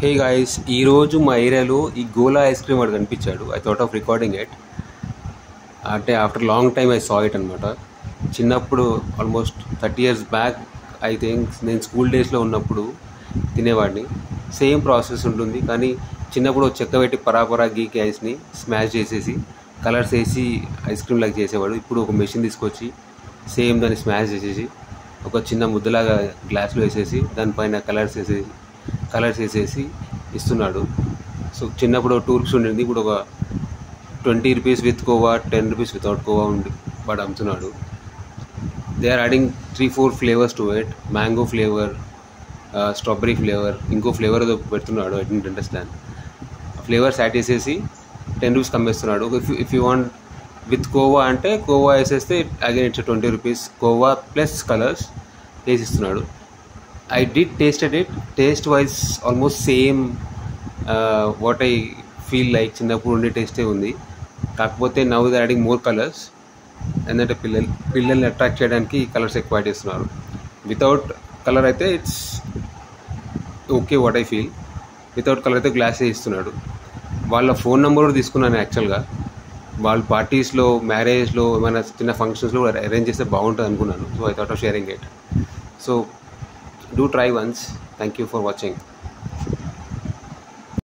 Hey guys, ఈరోజు మా ఏరియాలో ఈ గోలా ఐస్ క్రీమ్ వాడు కనిపించాడు. I thought of recording it. అంటే after long time I saw it అనమాట. చిన్నప్పుడు almost 30 years back I think నేను స్కూల్ డేస్లో ఉన్నప్పుడు తినేవాడిని. సేమ్ ప్రాసెస్ ఉంటుంది, కానీ చిన్నప్పుడు చెక్క పెట్టి పరాపరా గీకి ఐస్ని స్మాష్ చేసేసి కలర్స్ వేసి ఐస్ క్రీమ్ లాగా చేసేవాడు. ఇప్పుడు ఒక మెషిన్ తీసుకొచ్చి సేమ్ దాన్ని స్మాష్ చేసేసి ఒక చిన్న ముద్దలాగా గ్లాస్లో వేసేసి దానిపైన కలర్స్ వేసేసి ఇస్తున్నాడు. సో చిన్నప్పుడు టూర్స్ ఉండింది, ఇప్పుడు ఒక 20 rupees with khoa, 10 rupees without khoa ఉండి వాడు అమ్ముతున్నాడు. They are adding 3-4 flavours to it. Mango flavour, strawberry flavour, ఇంకో ఫ్లేవర్ ఏదో పెడుతున్నాడు. I don't understand. Flavours add చేసేసి 10 rupees అమ్మేస్తున్నాడు. If you want with khoa అంటే కోవా వేసేస్తే again it's 20 rupees. Khoa plus colours వేసిస్తున్నాడు. I did tasted it. Taste wise almost same what I feel like చిన్నప్పుడు ఉండే టేస్టే ఉంది. కాకపోతే now they adding more colours. ఎందుకంటే పిల్లల్ని అట్రాక్ట్ చేయడానికి కలర్స్ ఎక్కువ యాడ్ చేస్తున్నారు. వితౌట్ కలర్ అయితే it's okay what I feel. Without colour అయితే గ్లాస్ ఇస్తున్నాడు. వాళ్ళ ఫోన్ నెంబర్ కూడా తీసుకున్నాను యాక్చువల్గా. వాళ్ళ పార్టీస్లో, మ్యారేజ్లో, ఏమైనా చిన్న ఫంక్షన్స్లో అరేంజ్ చేస్తే బాగుంటుంది అనుకున్నాను. So I thought of sharing it. So do try once. Thank you for watching.